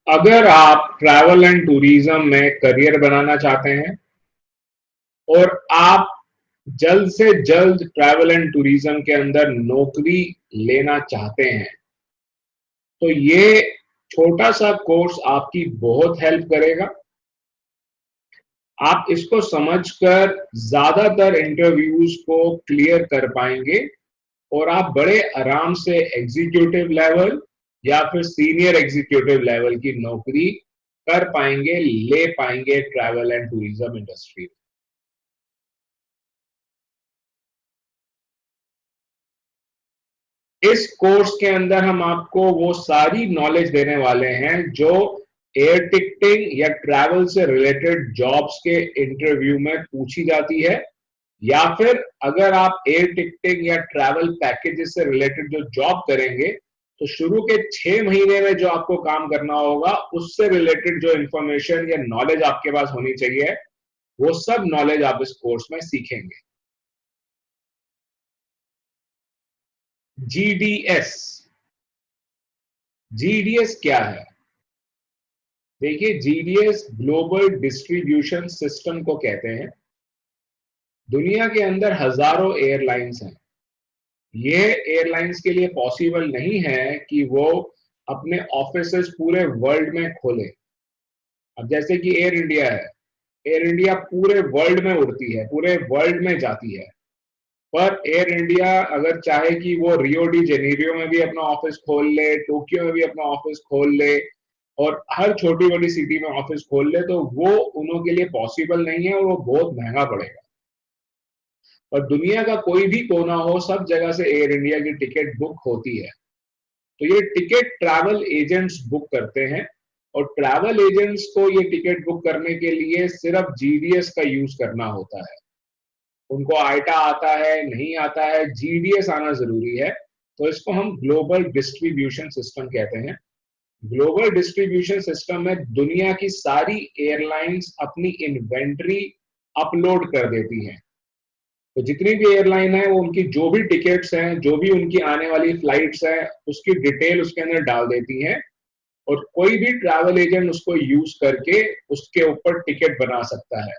अगर आप travel and tourism में करियर बनाना चाहते हैं और आप जल्द से जल्द ट्रैवल एंड टूरिज्म के अंदर नौकरी लेना चाहते हैं, तो ये छोटा सा कोर्स आपकी बहुत हेल्प करेगा। आप इसको समझकर ज्यादातर इंटरव्यूज को क्लियर कर पाएंगे और आप बड़े आराम से एग्जीक्यूटिव लेवल या फिर सीनियर एग्जीक्यूटिव लेवल की नौकरी कर पाएंगे, ले पाएंगे ट्रैवल एंड टूरिज्म इंडस्ट्री। इस कोर्स के अंदर हम आपको वो सारी नॉलेज देने वाले हैं जो एयर टिकटिंग या ट्रैवल से रिलेटेड जॉब्स के इंटरव्यू में पूछी जाती है, या फिर अगर आप एयर टिकटिंग या ट्रैवल पैकेजेस से रिलेटेड जो जॉब करेंगे तो शुरू के 6 महीने में जो आपको काम करना होगा उससे रिलेटेड जो इंफॉर्मेशन या नॉलेज आपके पास होनी चाहिए, वो सब नॉलेज आप इस कोर्स में सीखेंगे। जीडीएस, जीडीएस क्या है? देखिए, जीडीएस ग्लोबल डिस्ट्रीब्यूशन सिस्टम को कहते हैं। दुनिया के अंदर हजारों एयरलाइंस हैं। ये एयरलाइंस के लिए पॉसिबल नहीं है कि वो अपने ऑफिसेस पूरे वर्ल्ड में खोले। अब जैसे कि एयर इंडिया है, एयर इंडिया पूरे वर्ल्ड में उड़ती है, पूरे वर्ल्ड में जाती है, पर एयर इंडिया अगर चाहे कि वो रियो डी जेनेरियो में भी अपना ऑफिस खोल ले, टोक्यो में भी अपना ऑफिस खोल ले और हर छोटी बड़ी सिटी में ऑफिस खोल ले, तो वो उन्हों के लिए पॉसिबल नहीं है और वो बहुत महंगा पड़ेगा। और दुनिया का कोई भी कोना हो, सब जगह से एयर इंडिया की टिकट बुक होती है। तो ये टिकट ट्रैवल एजेंट्स बुक करते हैं और ट्रैवल एजेंट्स को ये टिकट बुक करने के लिए सिर्फ जीडीएस का यूज करना होता है। उनको आइटा आता है नहीं आता है, जीडीएस आना जरूरी है। तो इसको हम ग्लोबल डिस्ट्रीब्यूशन सिस्टम कहते हैं। ग्लोबल डिस्ट्रीब्यूशन सिस्टम में दुनिया की सारी एयरलाइंस अपनी इन्वेंट्री अपलोड कर देती हैं। तो जितनी भी एयरलाइन है वो उनकी जो भी टिकट्स हैं, जो भी उनकी आने वाली फ्लाइट्स हैं, उसकी डिटेल उसके अंदर डाल देती हैं और कोई भी ट्रैवल एजेंट उसको यूज करके उसके ऊपर टिकट बना सकता है।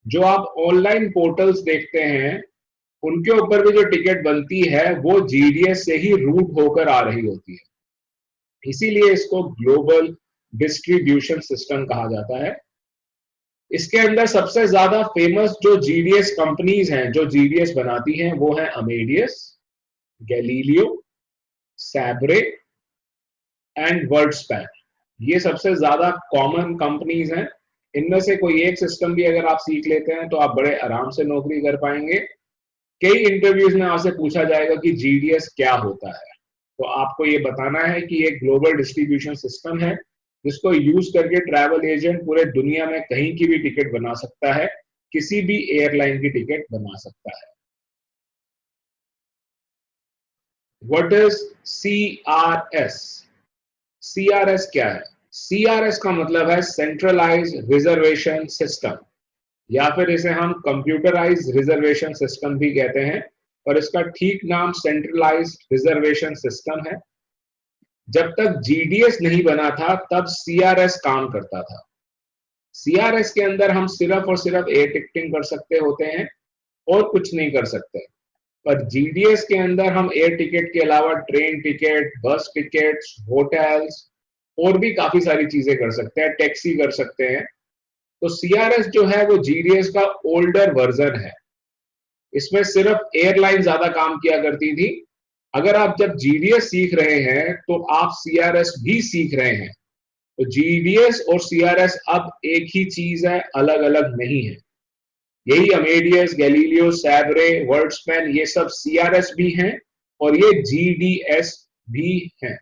जो आप ऑनलाइन पोर्टल्स देखते हैं उनके ऊपर भी जो टिकट बनती है वो जीडीएस से ही रूट होकर आ रही होती है। इसीलिए इसको ग्लोबल डिस्ट्रीब्यूशन सिस्टम कहा जाता है। इसके अंदर सबसे ज्यादा फेमस जो जीडीएस कंपनीज हैं, जो जीडीएस बनाती हैं, वो है अमेडियस, गैलीलियो, सैब्रे एंड वर्डस्पैन। ये सबसे ज्यादा कॉमन कंपनीज हैं। इनमें से कोई एक सिस्टम भी अगर आप सीख लेते हैं तो आप बड़े आराम से नौकरी कर पाएंगे। कई इंटरव्यूज में आपसे पूछा जाएगा कि जीडीएस क्या होता है, तो आपको ये बताना है कि एक ग्लोबल डिस्ट्रीब्यूशन सिस्टम है जिसको यूज करके ट्रैवल एजेंट पूरे दुनिया में कहीं की भी टिकट बना सकता है, किसी भी एयरलाइन की टिकट बना सकता है। What is CRS? सीआरएस क्या है? सीआरएस का मतलब है सेंट्रलाइज रिजर्वेशन सिस्टम, या फिर इसे हम कंप्यूटराइज रिजर्वेशन सिस्टम भी कहते हैं, और इसका ठीक नाम सेंट्रलाइज रिजर्वेशन सिस्टम है। जब तक जीडीएस नहीं बना था तब सीआरएस काम करता था। सीआरएस के अंदर हम सिर्फ और सिर्फ एयर टिकटिंग कर सकते होते हैं और कुछ नहीं कर सकते, पर जीडीएस के अंदर हम एयर टिकट के अलावा ट्रेन टिकट, बस टिकट्स, होटल्स और भी काफी सारी चीजें कर सकते हैं, टैक्सी कर सकते हैं। तो सीआरएस जो है वो जीडीएस का ओल्डर वर्जन है। इसमें सिर्फ एयरलाइन ज्यादा काम किया करती थी। अगर आप जब जीडीएस सीख रहे हैं तो आप सीआरएस भी सीख रहे हैं। तो जीडीएस और सीआरएस अब एक ही चीज है, अलग अलग नहीं है। यही अमेडियस, गैलीलियो, सैब्रे, वर्डस्पैन, ये सब सीआरएस भी हैं और ये जीडीएस भी हैं।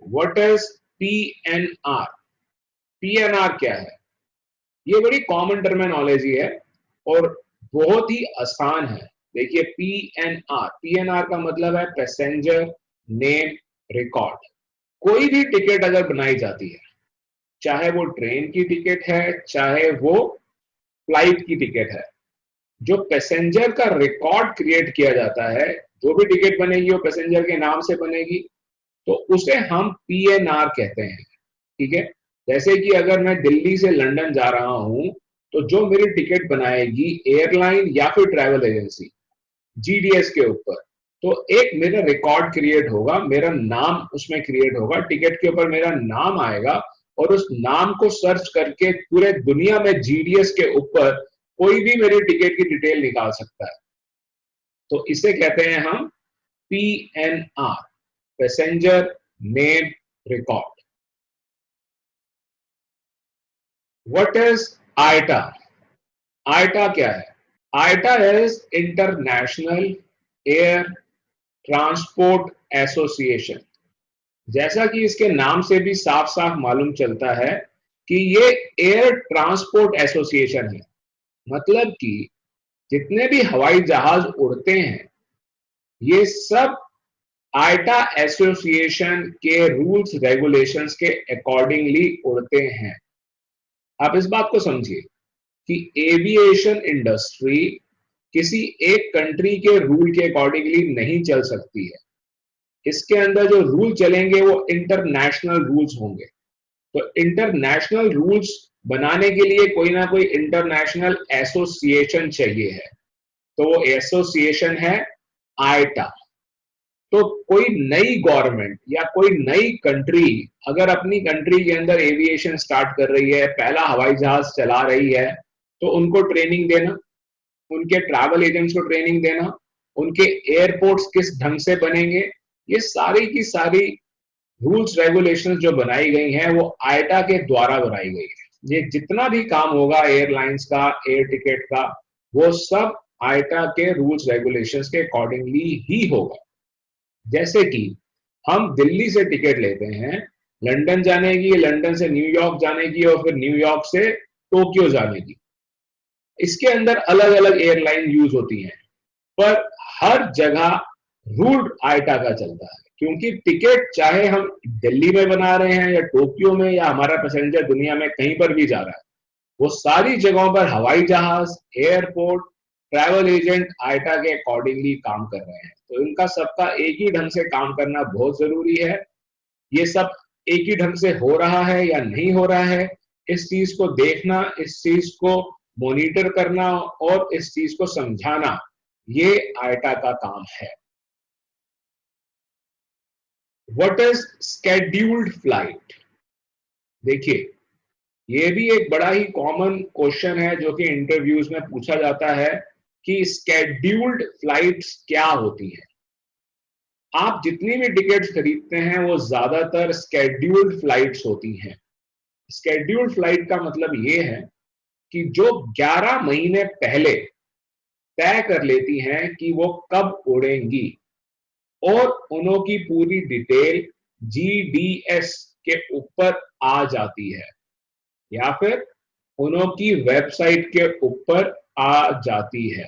What is PNR? पीएनआर क्या है? ये बड़ी कॉमन टर्मिनोलॉजी है और बहुत ही आसान है। देखिए, पीएनआर, पीएनआर का मतलब है पैसेंजर नेम रिकॉर्ड। कोई भी टिकट अगर बनाई जाती है, चाहे वो ट्रेन की टिकट है, चाहे वो फ्लाइट की टिकट है, जो पैसेंजर का रिकॉर्ड क्रिएट किया जाता है, जो भी टिकट बनेगी वो पैसेंजर के नाम से बनेगी। तो उसे हम PNR कहते हैं। ठीक है, जैसे कि अगर मैं दिल्ली से लंदन जा रहा हूं तो जो मेरी टिकट बनाएगी एयरलाइन या फिर ट्रैवल एजेंसी GDS के ऊपर, तो एक मेरा रिकॉर्ड क्रिएट होगा, मेरा नाम उसमें क्रिएट होगा, टिकट के ऊपर मेरा नाम आएगा और उस नाम को सर्च करके पूरे दुनिया में GDS के ऊपर कोई भी मेरी टिकट की डिटेल निकाल सकता है। तो इसे कहते हैं हम PNR, passenger name record. What is IATA? IATA क्या है? IATA is International Air Transport Association. जैसा कि इसके नाम से भी साफ साफ मालूम चलता है कि ये एयर ट्रांसपोर्ट एसोसिएशन है, मतलब कि जितने भी हवाई जहाज उड़ते हैं ये सब आईटा एसोसिएशन के रूल्स रेगुलेशंस के अकॉर्डिंगली उड़ते हैं। आप इस बात को समझिए कि एविएशन इंडस्ट्री किसी एक कंट्री के रूल के अकॉर्डिंगली नहीं चल सकती है। इसके अंदर जो रूल चलेंगे वो इंटरनेशनल रूल्स होंगे। तो इंटरनेशनल रूल्स बनाने के लिए कोई ना कोई इंटरनेशनल एसोसिएशन चाहिए है, तो वो एसोसिएशन है आईटा। तो कोई नई गवर्नमेंट या कोई नई कंट्री अगर अपनी कंट्री के अंदर एविएशन स्टार्ट कर रही है, पहला हवाई जहाज चला रही है, तो उनको ट्रेनिंग देना, उनके ट्रैवल एजेंट्स को ट्रेनिंग देना, उनके एयरपोर्ट्स किस ढंग से बनेंगे, ये सारी की सारी रूल्स रेगुलेशंस जो बनाई गई हैं वो आईटा के द्वारा बनाई गई है। ये जितना भी काम होगा एयरलाइंस का, एयर टिकट का, वो सब आईटा के रूल्स रेगुलेशंस के अकॉर्डिंगली ही होगा। जैसे कि हम दिल्ली से टिकट लेते हैं लंदन जाने की, लंदन से न्यूयॉर्क जाने की और फिर न्यूयॉर्क से टोक्यो जाने की। इसके अंदर अलग अलग एयरलाइन यूज होती हैं, पर हर जगह रूल आईटा का चलता है, क्योंकि टिकट चाहे हम दिल्ली में बना रहे हैं या टोक्यो में या हमारा पैसेंजर दुनिया में कहीं पर भी जा रहा है, वो सारी जगहों पर हवाई जहाज, एयरपोर्ट, ट्रैवल एजेंट आईटा के अकॉर्डिंगली काम कर रहे हैं। तो इनका सबका एक ही ढंग से काम करना बहुत जरूरी है। ये सब एक ही ढंग से हो रहा है या नहीं हो रहा है, इस चीज को देखना, इस चीज को मॉनिटर करना और इस चीज को समझाना, ये आईटा का काम है। What is scheduled flight? देखिए, ये भी एक बड़ा ही कॉमन क्वेश्चन है जो कि इंटरव्यूज में पूछा जाता है कि स्केड्यूल्ड फ्लाइट्स क्या होती है। आप जितनी भी टिकट्स खरीदते हैं वो ज्यादातर स्केड्यूल्ड फ्लाइट्स होती हैं। स्केड्यूल्ड फ्लाइट का मतलब ये है कि जो 11 महीने पहले तय कर लेती हैं कि वो कब उड़ेंगी और उन्हों की पूरी डिटेल GDS के ऊपर आ जाती है या फिर उन्हों की वेबसाइट के ऊपर आ जाती है।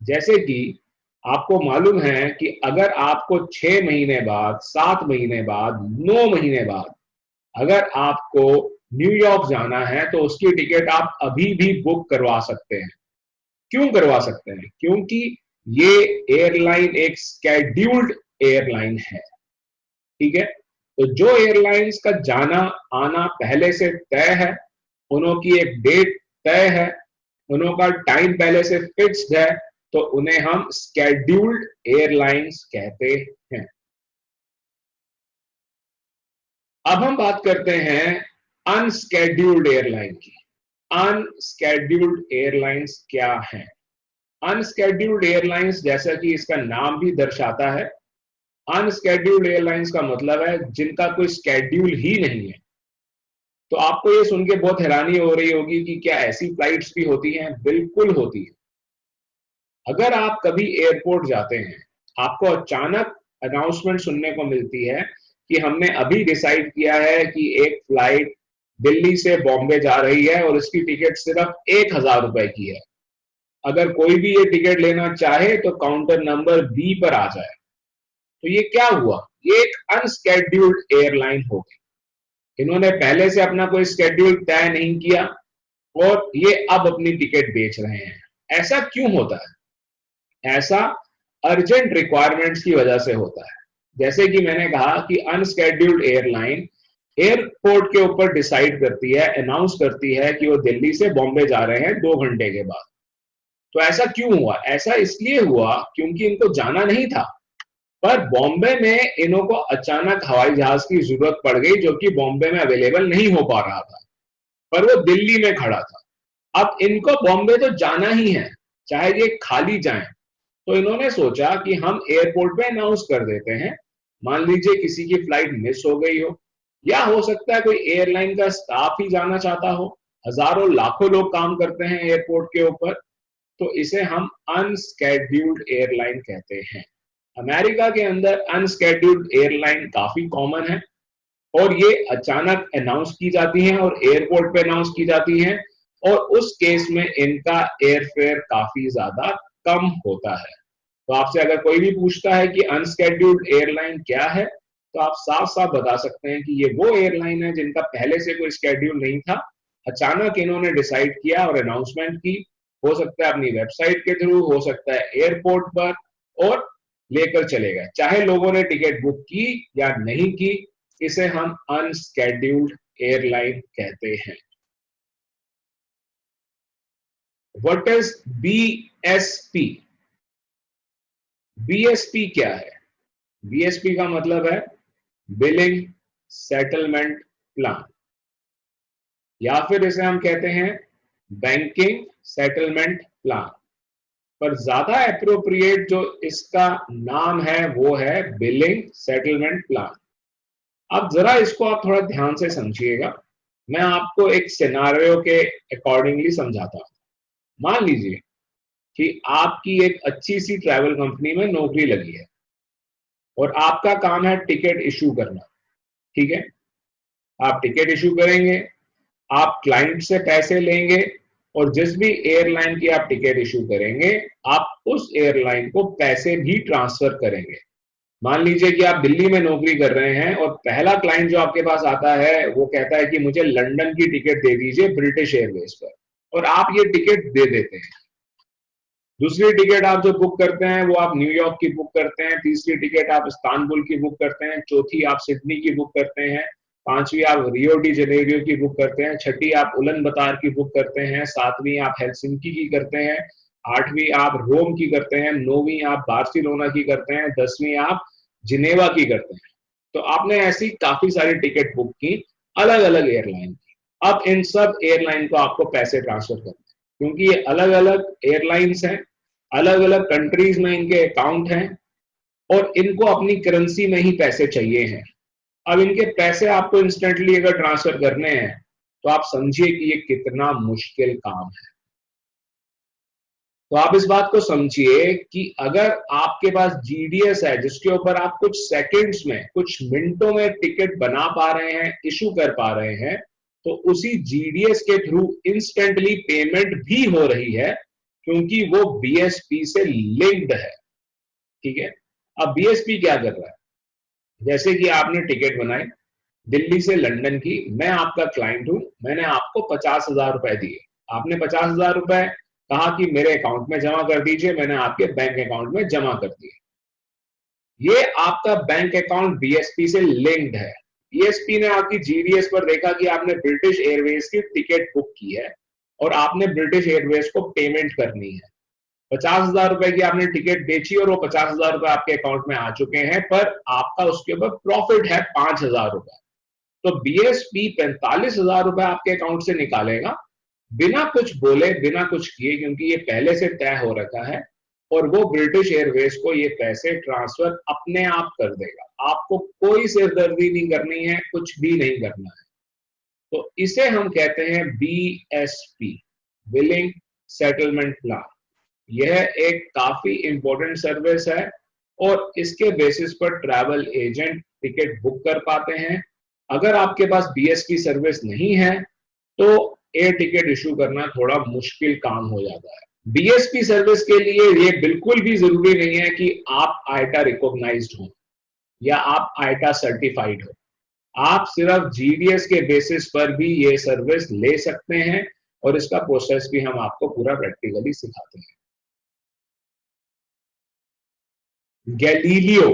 जैसे कि आपको मालूम है कि अगर आपको 6 महीने बाद, 7 महीने बाद, 9 महीने बाद अगर आपको न्यूयॉर्क जाना है तो उसकी टिकट आप अभी भी बुक करवा सकते हैं। क्यों करवा सकते हैं? क्योंकि ये एयरलाइन एक स्केड्यूल्ड एयरलाइन है। ठीक है, तो जो एयरलाइंस का जाना आना पहले से तय है, उन्हों की एक डेट तय है, उन्हों का टाइम पहले से फिक्स्ड है, तो उन्हें हम स्केड्यूल्ड एयरलाइंस कहते हैं। अब हम बात करते हैं अनस्केड्यूल्ड एयरलाइन की। अनस्केड्यूल्ड एयरलाइंस क्या है? अनस्केड्यूल्ड एयरलाइंस, जैसा कि इसका नाम भी दर्शाता है, अनस्केड्यूल्ड एयरलाइंस का मतलब है जिनका कोई स्केड्यूल ही नहीं है। तो आपको ये सुन के बहुत हैरानी हो रही होगी कि क्या ऐसी फ्लाइट्स भी होती हैं? बिल्कुल होती है। अगर आप कभी एयरपोर्ट जाते हैं, आपको अचानक अनाउंसमेंट सुनने को मिलती है कि हमने अभी डिसाइड किया है कि एक फ्लाइट दिल्ली से बॉम्बे जा रही है और इसकी टिकट सिर्फ 1000 रुपए की है। अगर कोई भी ये टिकट लेना चाहे तो काउंटर नंबर B पर आ जाए। तो ये क्या हुआ? ये एक अनस्केड्यूल्ड एयरलाइन हो गई। इन्होंने पहले से अपना कोई स्केड्यूल तय नहीं किया और ये अब अपनी टिकट बेच रहे हैं। ऐसा क्यों होता है? ऐसा अर्जेंट रिक्वायरमेंट्स की वजह से होता है। जैसे कि मैंने कहा कि अनस्केड्यूल्ड एयरलाइन एयरपोर्ट के ऊपर डिसाइड करती है, अनाउंस करती है कि वो दिल्ली से बॉम्बे जा रहे हैं 2 घंटे के बाद। तो ऐसा क्यों हुआ? ऐसा इसलिए हुआ क्योंकि इनको जाना नहीं था, पर बॉम्बे में इन्हों को अचानक हवाई जहाज की जरूरत पड़ गई, जो कि बॉम्बे में अवेलेबल नहीं हो पा रहा था, पर वो दिल्ली में खड़ा था। अब इनको बॉम्बे तो जाना ही है, चाहे ये खाली जाएं। तो इन्होंने सोचा कि हम एयरपोर्ट पे अनाउंस कर देते हैं, मान लीजिए किसी की फ्लाइट मिस हो गई हो, या हो सकता है कोई एयरलाइन का स्टाफ ही जाना चाहता हो। हजारों लाखों लोग काम करते हैं एयरपोर्ट के ऊपर, तो इसे हम अनस्केड्यूल्ड एयरलाइन कहते हैं। अमेरिका के अंदर अनस्केड्यूल्ड एयरलाइन काफी कॉमन है, और ये अचानक अनाउंस की जाती हैं और एयरपोर्ट पे अनाउंस की जाती हैं, और उस केस में इनका एयरफेयर काफी ज्यादा कम होता है। तो आपसे अगर कोई भी पूछता है कि अनस्केड्यूल्ड एयरलाइन क्या है, तो आप साफ साफ बता सकते हैं कि ये वो एयरलाइन है जिनका पहले से कोई स्केड्यूल नहीं था, अचानक इन्होंने डिसाइड किया और अनाउंसमेंट की। हो सकता है अपनी वेबसाइट के थ्रू, हो सकता है एयरपोर्ट पर, और लेकर चले गए, चाहे लोगों ने टिकट बुक की या नहीं की। इसे हम अनस्केड्यूल्ड एयरलाइन कहते हैं। What is BSP? बीएसपी क्या है? बीएसपी का मतलब है बिलिंग सेटलमेंट प्लान, या फिर इसे हम कहते हैं बैंकिंग सेटलमेंट प्लान, पर ज्यादा एप्रोप्रिएट जो इसका नाम है वो है बिलिंग सेटलमेंट प्लान। अब जरा इसको आप थोड़ा ध्यान से समझिएगा, मैं आपको एक सिनारियो के अकॉर्डिंगली समझाता हूं। मान लीजिए कि आपकी एक अच्छी सी ट्रैवल कंपनी में नौकरी लगी है, और आपका काम है टिकट इशू करना। ठीक है, आप टिकट इशू करेंगे, आप क्लाइंट से पैसे लेंगे, और जिस भी एयरलाइन की आप टिकट इशू करेंगे, आप उस एयरलाइन को पैसे भी ट्रांसफर करेंगे। मान लीजिए कि आप दिल्ली में नौकरी कर रहे हैं, और पहला क्लाइंट जो आपके पास आता है वो कहता है कि मुझे लंदन की टिकट दे दीजिए ब्रिटिश एयरवेज पर, और आप ये टिकट दे देते हैं। दूसरी टिकट आप जो बुक करते हैं वो आप न्यूयॉर्क की बुक करते हैं, तीसरी टिकट आप इस्तांबुल की बुक करते हैं, चौथी आप सिडनी की बुक करते हैं, पांचवी आप रियो डी जनेरियो की बुक करते हैं, छठी आप उलन बतार की बुक करते हैं, सातवीं आप हेलसिंकी की करते हैं, आठवीं आप रोम की करते हैं, नौवीं आप बार्सिलोना की करते हैं, 10वीं आप जिनेवा की करते हैं। तो आपने ऐसी काफी सारी टिकट बुक की अलग अलग एयरलाइन की। अब इन सब एयरलाइन को आपको पैसे ट्रांसफर करने हैं, क्योंकि ये अलग अलग एयरलाइंस हैं, अलग अलग कंट्रीज में इनके अकाउंट हैं, और इनको अपनी करेंसी में ही पैसे चाहिए हैं। अब इनके पैसे आपको इंस्टेंटली अगर ट्रांसफर करने हैं, तो आप समझिए कि ये कितना मुश्किल काम है। तो आप इस बात को समझिए कि अगर आपके पास जीडीएस है जिसके ऊपर आप कुछ सेकंड्स में, कुछ मिनटों में टिकट बना पा रहे हैं, इशू कर पा रहे हैं, तो उसी जीडीएस के थ्रू इंस्टेंटली पेमेंट भी हो रही है, क्योंकि वो बीएसपी से लिंक्ड है। ठीक है, अब बीएसपी क्या कर रहा है? जैसे कि आपने टिकट बनाई दिल्ली से लंदन की, मैं आपका क्लाइंट हूं, मैंने आपको 50,000 रुपए दिए, आपने 50,000 रुपए कहा कि मेरे अकाउंट में जमा कर दीजिए, मैंने आपके बैंक अकाउंट में जमा कर दिए। ये आपका बैंक अकाउंट बीएसपी से लिंक्ड है। बीएसपी ने आपकी जीडीएस पर देखा कि आपने ब्रिटिश एयरवेज की टिकट बुक की है, और आपने ब्रिटिश एयरवेज को पेमेंट करनी है। 50,000 रुपए की आपने टिकट बेची, और वो 50,000 रुपए आपके अकाउंट में आ चुके हैं, पर आपका उसके ऊपर प्रॉफिट है 5,000 रुपए। तो बीएसपी 45,000 रुपए आपके अकाउंट से निकालेगा, बिना कुछ बोले, बिना कुछ किए, क्योंकि ये पहले से तय हो रखा है, और वो ब्रिटिश एयरवेज को ये पैसे ट्रांसफर अपने आप कर देगा। आपको कोई सिरदर्दी नहीं करनी है, कुछ भी नहीं करना है। तो इसे हम कहते हैं बीएसपी, बिलिंग सेटलमेंट प्लान। यह एक काफी इंपॉर्टेंट सर्विस है, और इसके बेसिस पर ट्रैवल एजेंट टिकट बुक कर पाते हैं। अगर आपके पास बीएसपी सर्विस नहीं है, तो एयर टिकट इशू करना थोड़ा मुश्किल काम हो जाता है। बीएसपी सर्विस के लिए ये बिल्कुल भी जरूरी नहीं है कि आप आईटा रिकॉग्नाइज्ड हो या आप आईटा सर्टिफाइड हो। आप सिर्फ जीडीएस के बेसिस पर भी ये सर्विस ले सकते हैं, और इसका प्रोसेस भी हम आपको पूरा प्रैक्टिकली सिखाते हैं। गैलीलियो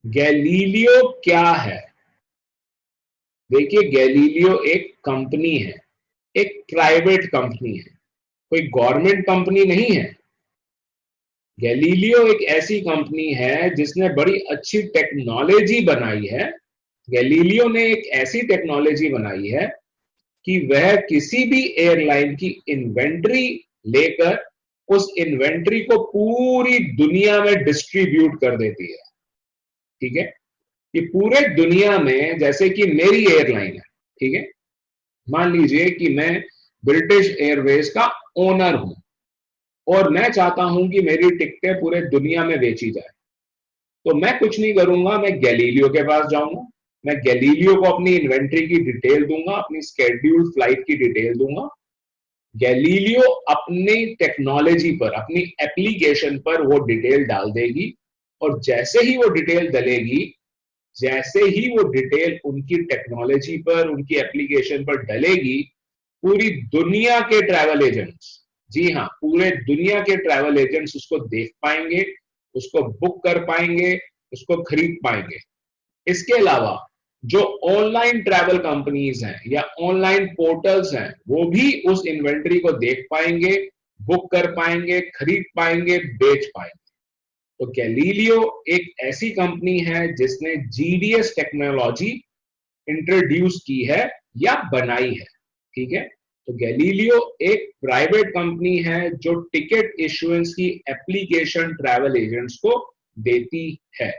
गैलीलियो क्या है? देखिए, गैलीलियो एक कंपनी है, एक प्राइवेट कंपनी है, कोई गवर्नमेंट कंपनी नहीं है। गैलीलियो एक ऐसी कंपनी है जिसने बड़ी अच्छी टेक्नोलॉजी बनाई है। गैलीलियो ने एक ऐसी टेक्नोलॉजी बनाई है कि वह किसी भी एयरलाइन की इन्वेंट्री लेकर उस इन्वेंट्री को पूरी दुनिया में डिस्ट्रीब्यूट कर देती है। ठीक है, कि पूरे दुनिया में, जैसे कि मेरी एयरलाइन है, ठीक है, मान लीजिए कि मैं ब्रिटिश एयरवेज का ओनर हूं और मैं चाहता हूं कि मेरी टिकटें पूरे दुनिया में बेची जाए, तो मैं कुछ नहीं करूंगा, मैं गैलीलियो के पास जाऊंगा, मैं गैलीलियो को अपनी इन्वेंट्री की डिटेल दूंगा, अपनी स्केड्यूल्ड फ्लाइट की डिटेल दूंगा। गैलीलियो अपनी टेक्नोलॉजी पर, अपनी एप्लीकेशन पर वो डिटेल डाल देगी, और जैसे ही वो डिटेल डलेगी, जैसे ही वो डिटेल उनकी टेक्नोलॉजी पर, उनकी एप्लीकेशन पर डलेगी, पूरी दुनिया के ट्रैवल एजेंट्स, जी हाँ, पूरे दुनिया के ट्रैवल एजेंट्स उसको देख पाएंगे, उसको बुक कर पाएंगे, उसको खरीद पाएंगे। इसके अलावा जो ऑनलाइन ट्रैवल कंपनीज हैं या ऑनलाइन पोर्टल्स हैं, वो भी उस इन्वेंट्री को देख पाएंगे, बुक कर पाएंगे, खरीद पाएंगे, बेच पाएंगे। तो गैलीलियो एक ऐसी कंपनी है जिसने जीडीएस टेक्नोलॉजी इंट्रोड्यूस की है या बनाई है। ठीक है, तो गैलीलियो एक प्राइवेट कंपनी है जो टिकट इश्यूएंस की एप्लीकेशन ट्रैवल एजेंट्स को देती है।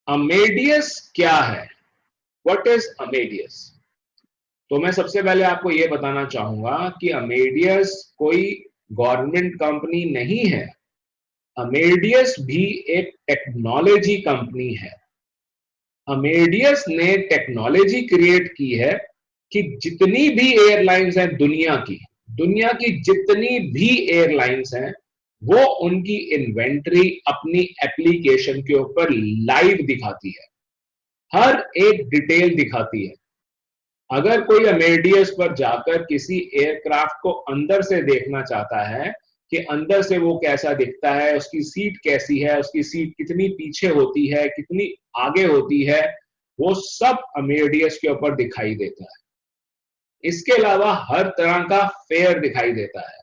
अमेडियस क्या है? What is Amadeus? तो मैं सबसे पहले आपको यह बताना चाहूंगा कि अमेडियस कोई गवर्नमेंट कंपनी नहीं है। अमेडियस भी एक टेक्नोलॉजी कंपनी है। अमेडियस ने टेक्नोलॉजी क्रिएट की है कि जितनी भी एयरलाइंस हैं दुनिया की जितनी भी एयरलाइंस हैं, वो उनकी इन्वेंट्री अपनी एप्लीकेशन के ऊपर लाइव दिखाती है, हर एक डिटेल दिखाती है। अगर कोई अमेडियस पर जाकर किसी एयरक्राफ्ट को अंदर से देखना चाहता है कि अंदर से वो कैसा दिखता है, उसकी सीट कैसी है, उसकी सीट कितनी पीछे होती है, कितनी आगे होती है, वो सब अमेडियस के ऊपर दिखाई देता है। इसके अलावा हर तरह का फेयर दिखाई देता है,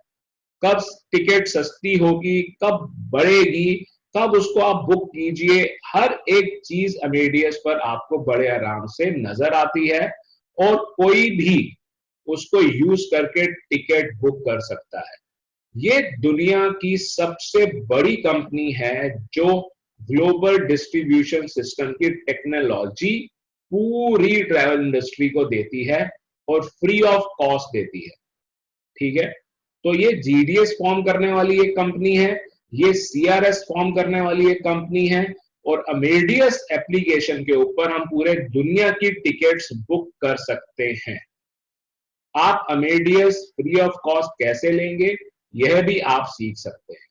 कब टिकट सस्ती होगी, कब बढ़ेगी, कब उसको आप बुक कीजिए, हर एक चीज अमेडियस पर आपको बड़े आराम से नजर आती है और कोई भी उसको यूज करके टिकट बुक कर सकता है। ये दुनिया की सबसे बड़ी कंपनी है जो ग्लोबल डिस्ट्रीब्यूशन सिस्टम की टेक्नोलॉजी पूरी ट्रैवल इंडस्ट्री को देती है और फ्री ऑफ कॉस्ट देती है। ठीक है, तो ये जीडीएस फॉर्म करने वाली एक कंपनी है, ये सीआरएस फॉर्म करने वाली एक कंपनी है, और अमेडियस एप्लीकेशन के ऊपर हम पूरे दुनिया की टिकट्स बुक कर सकते हैं। आप अमेडियस फ्री ऑफ कॉस्ट कैसे लेंगे, यह भी आप सीख सकते हैं,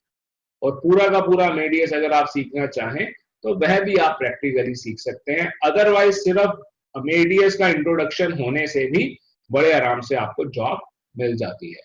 और पूरा का पूरा अमेडियस अगर आप सीखना चाहें तो वह भी आप प्रैक्टिकली सीख सकते हैं। अदरवाइज सिर्फ अमेडियस का इंट्रोडक्शन होने से भी बड़े आराम से आपको जॉब मिल जाती है।